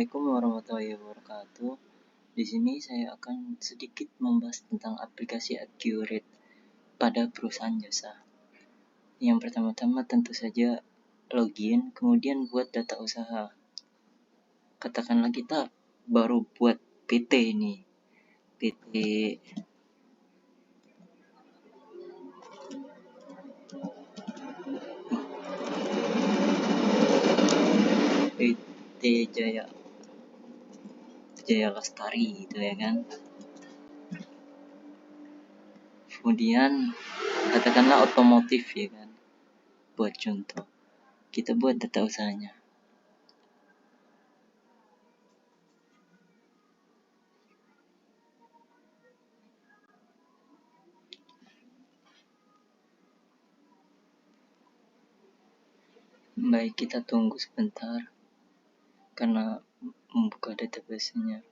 Assalamualaikum warahmatullahi wabarakatuh. Di sini saya akan sedikit membahas tentang aplikasi Accurate pada perusahaan jasa. Yang pertama-tama tentu saja login, kemudian buat data usaha. Katakanlah kita baru buat PT ini, PT Jaya Lestari gitu ya kan. Kemudian katakanlah otomotif ya kan. Buat contoh, kita buat data usahanya. Baik, kita tunggu sebentar karena membuka database-nya.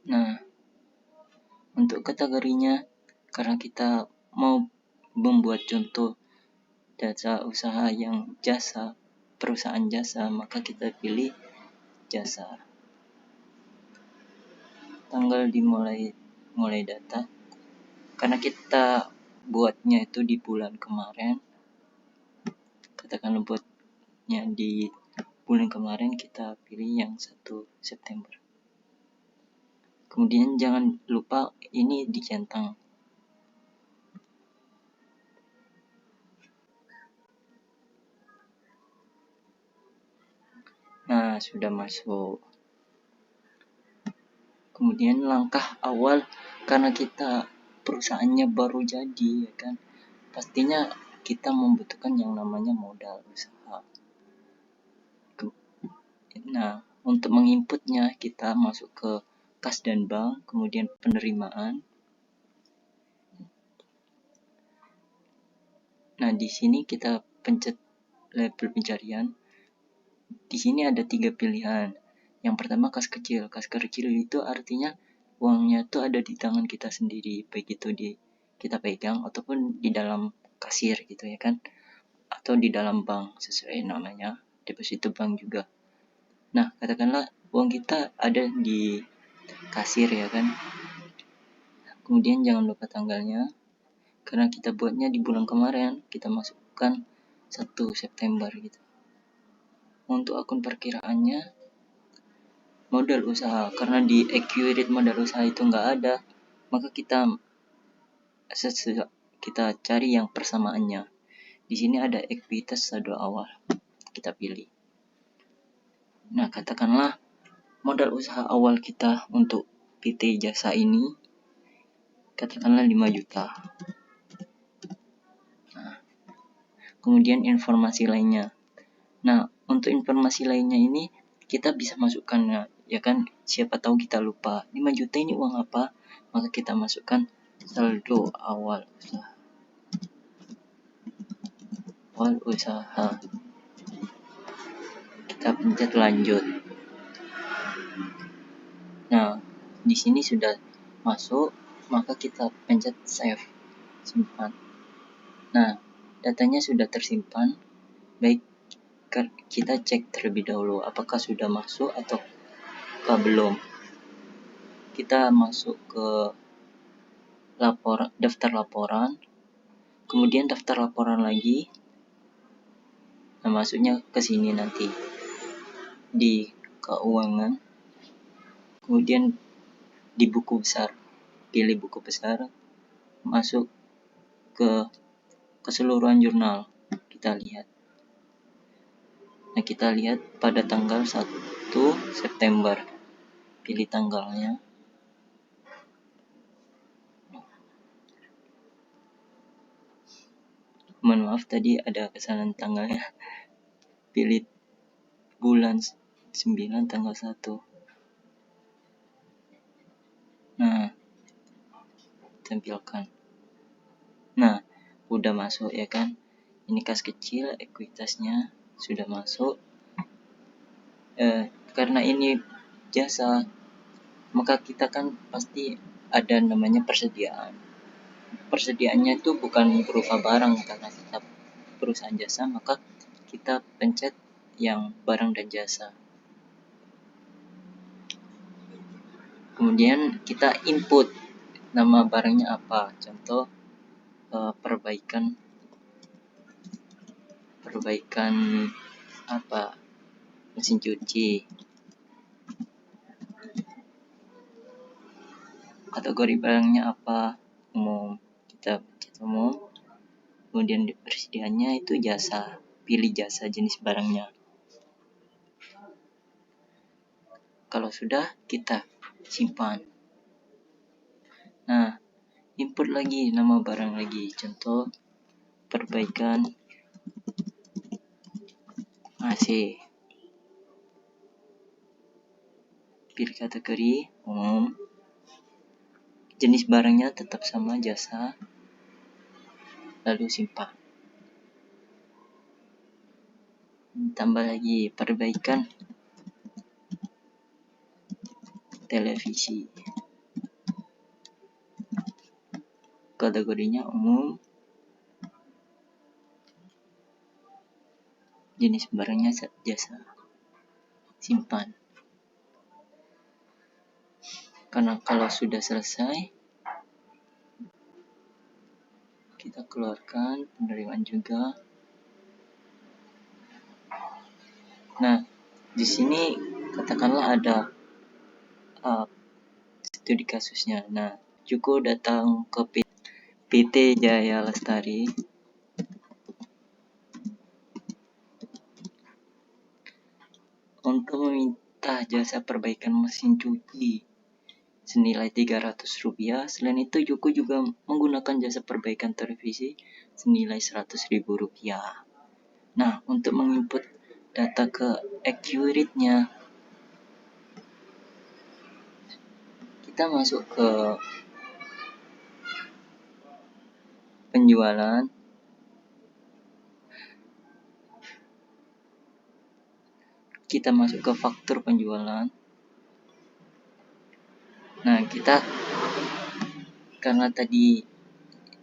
Nah, untuk kategorinya, karena kita mau membuat contoh data usaha yang jasa, perusahaan jasa, maka kita pilih jasa. Tanggal dimulai data, karena kita buatnya itu di bulan kemarin, katakanlah buatnya di bulan kemarin, kita pilih yang 1 September. Kemudian jangan lupa ini dicentang. Nah, sudah masuk. Kemudian langkah awal, karena kita perusahaannya baru jadi ya kan, pastinya kita membutuhkan yang namanya modal usaha. Nah, untuk menginputnya kita masuk ke kas dan bank, kemudian penerimaan. Nah, di sini kita pencet label pencarian. Di sini ada 3 pilihan. Yang pertama kas kecil. Kas kecil itu artinya uangnya itu ada di tangan kita sendiri, baik itu kita pegang ataupun di dalam kasir gitu ya kan, atau di dalam bank sesuai namanya, deposito bank juga. Nah, katakanlah uang kita ada di kasir ya kan. Kemudian jangan lupa tanggalnya, karena kita buatnya di bulan kemarin, kita masukkan 1 September gitu. Untuk akun perkiraannya, modal usaha, karena di Accurate modal usaha itu nggak ada, maka kita cari yang persamaannya. Di sini ada ekuitas saldo awal, kita pilih. Nah, katakanlah modal usaha awal kita untuk PT jasa ini, katakanlah 5 juta. Nah, kemudian informasi lainnya. Nah, untuk informasi lainnya ini kita bisa masukkan ya kan, siapa tahu kita lupa 5 juta ini uang apa, maka kita masukkan saldo awal usaha. Kita pencet lanjut. Nah, di sini sudah masuk, maka kita pencet save, simpan. Nah, datanya sudah tersimpan. Baik, kita cek terlebih dahulu apakah sudah masuk atau belum. Kita masuk ke daftar laporan, kemudian daftar laporan lagi. Nah, masuknya ke sini nanti di keuangan, kemudian di buku besar, pilih buku besar, masuk ke keseluruhan jurnal, kita lihat. Nah, kita lihat pada tanggal 1 September, pilih tanggalnya. Mohon maaf tadi ada kesalahan tanggalnya, pilih bulan 9 tanggal 1. Nah, tampilkan. Nah, udah masuk ya kan. Ini kas kecil, ekuitasnya sudah masuk. Karena ini jasa, maka kita kan pasti ada namanya persediaan. Persediaannya itu bukan berupa barang, karena kita perusahaan jasa, maka kita pencet yang barang dan jasa. Kemudian kita input nama barangnya apa. Contoh perbaikan apa, mesin cuci. Kategori barangnya apa, umum. Kita pencet umum. Kemudian di persediaannya itu jasa. Pilih jasa jenis barangnya. Kalau sudah, kita simpan. Nah, input lagi nama barang lagi. Contoh perbaikan AC. Pilih kategori umum. Jenis barangnya tetap sama, jasa. Lalu simpan. Tambah lagi perbaikan televisi. Kategorinya umum. Jenis barangnya jasa. Simpan. Karena kalau sudah selesai, kita keluarkan penerimaan juga. Nah, di sini katakanlah ada studi kasusnya. Nah, Joko datang ke PT Jaya Lestari untuk meminta jasa perbaikan mesin cuci senilai Rp300. Selain itu, Joko juga menggunakan jasa perbaikan televisi senilai Rp100.000. Nah, untuk menginput data ke accurate-nya, kita masuk ke penjualan. Kita masuk ke faktur penjualan. Nah, kita karena tadi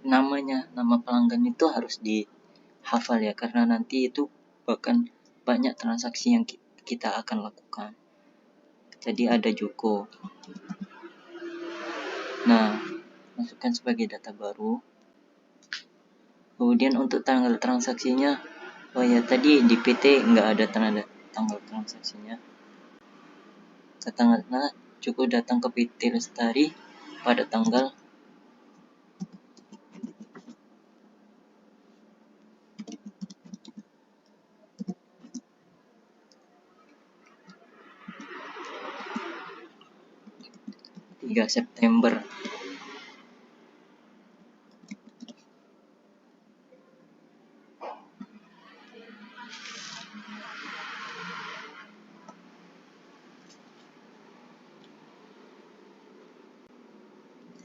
nama pelanggan itu harus dihafal ya, karena nanti itu bahkan banyak transaksi yang kita akan lakukan. Jadi ada Joko. Nah, masukkan sebagai data baru. Kemudian untuk tanggal transaksinya, tadi di PT nggak ada tanggal transaksinya. Katakanlah Joko datang ke PT Lestari pada tanggal 3 September.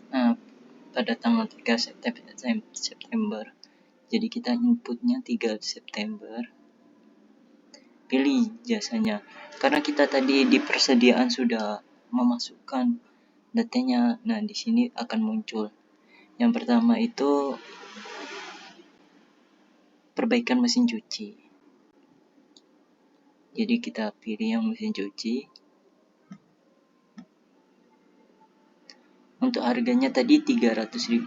Nah, pada tanggal 3 September. Jadi kita inputnya 3 September. Pilih jasanya. Karena kita tadi di persediaan sudah memasukkan datanya. Nah, di sini akan muncul. Yang pertama itu perbaikan mesin cuci. Jadi kita pilih yang mesin cuci. Untuk harganya tadi Rp300.000.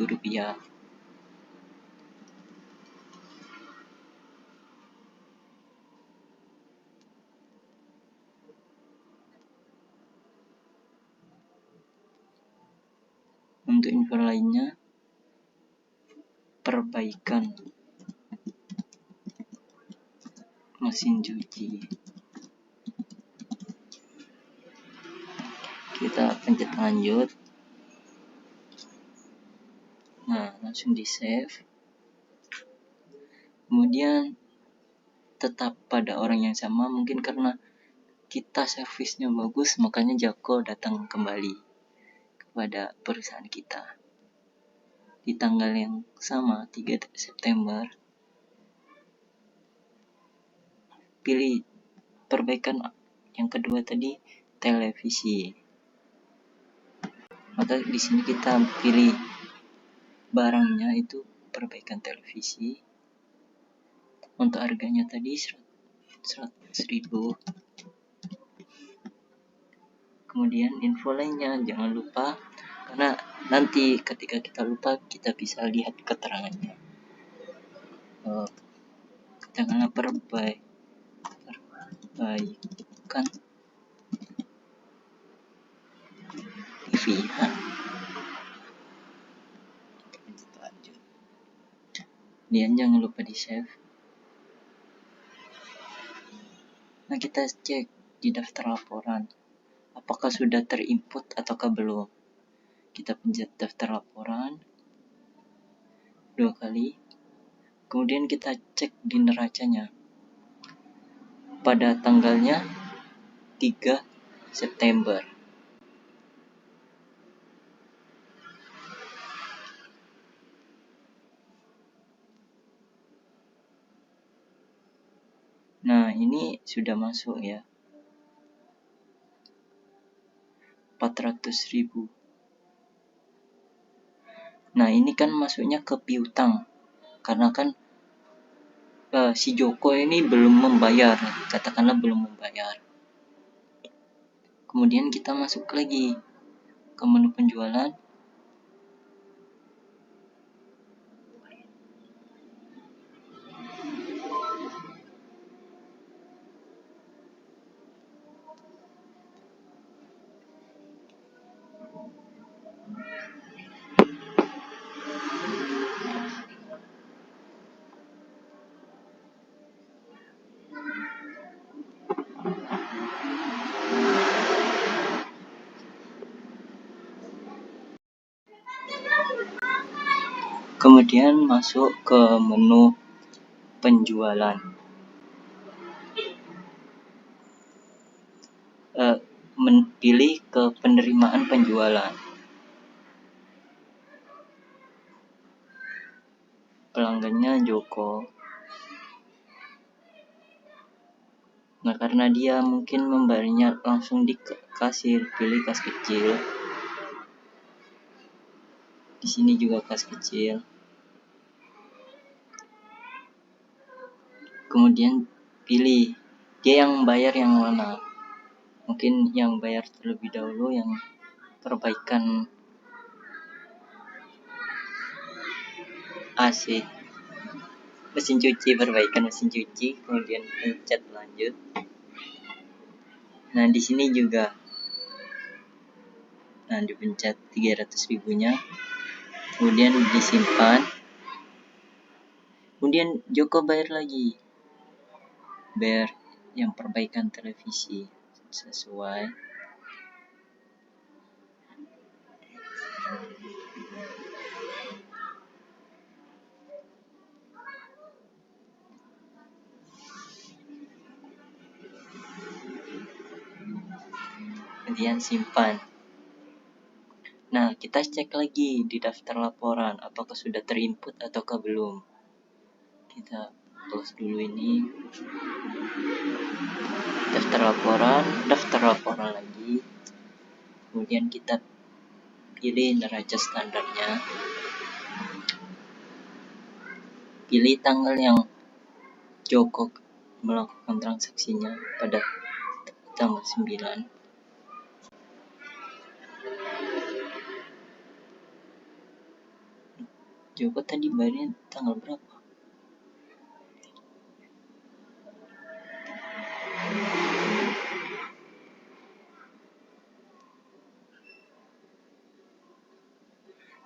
Untuk info lainnya, perbaikan mesin cuci. Kita pencet lanjut. Nah, langsung di save. Kemudian tetap pada orang yang sama, mungkin karena kita servisnya bagus, makanya Joko datang kembali kepada perusahaan kita. Di tanggal yang sama, 3 September, pilih perbaikan yang kedua tadi, televisi. Maka di sini kita pilih barangnya itu perbaikan televisi. Untuk harganya tadi 100.000. Kemudian info lainnya jangan lupa, karena nanti ketika kita lupa kita bisa lihat keterangannya. Katakanlah perbaikan TV. Kemudian jangan lupa di save. Nah, kita cek di daftar laporan apakah sudah terinput ataukah belum. Kita pencet daftar laporan 2 kali. Kemudian kita cek di neracanya. Pada tanggalnya 3 September. Nah, ini sudah masuk ya. 400.000. Nah, ini kan masuknya ke piutang. Karena kan si Joko ini belum membayar. Katakanlah belum membayar. Kemudian kita masuk lagi ke menu penjualan. Kemudian masuk ke menu penjualan. Pilih ke penerimaan penjualan. Pelanggannya Joko. Nah, karena dia mungkin membayarnya langsung di kasir, pilih kas kecil. Di sini juga kas kecil. Kemudian pilih dia yang bayar yang mana. Mungkin yang bayar terlebih dahulu yang perbaikan AC, mesin cuci, perbaikan mesin cuci. Kemudian pencet lanjut. Nah, di sini juga dipencet 300.000-nya. Kemudian disimpan. Kemudian Joko bayar lagi. Bayar yang perbaikan televisi sesuai. Kemudian simpan. Nah, kita cek lagi di daftar laporan apakah sudah terinput ataukah belum. Kita close dulu ini. Daftar laporan lagi. Kemudian kita pilih neraca standarnya. Pilih tanggal yang Joko melakukan transaksinya pada tanggal 9. Joko tadi bayarnya tanggal berapa?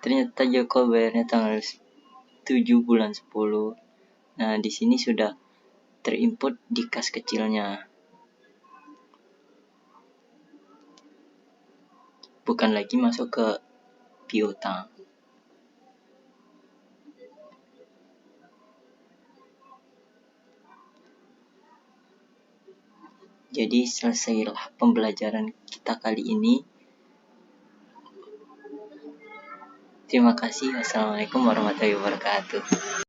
Ternyata Joko bayarnya tanggal 7 bulan 10. Nah, di sini sudah terinput di kas kecilnya. Bukan lagi masuk ke piutang. Jadi selesailah pembelajaran kita kali ini. Terima kasih. Wassalamualaikum warahmatullahi wabarakatuh.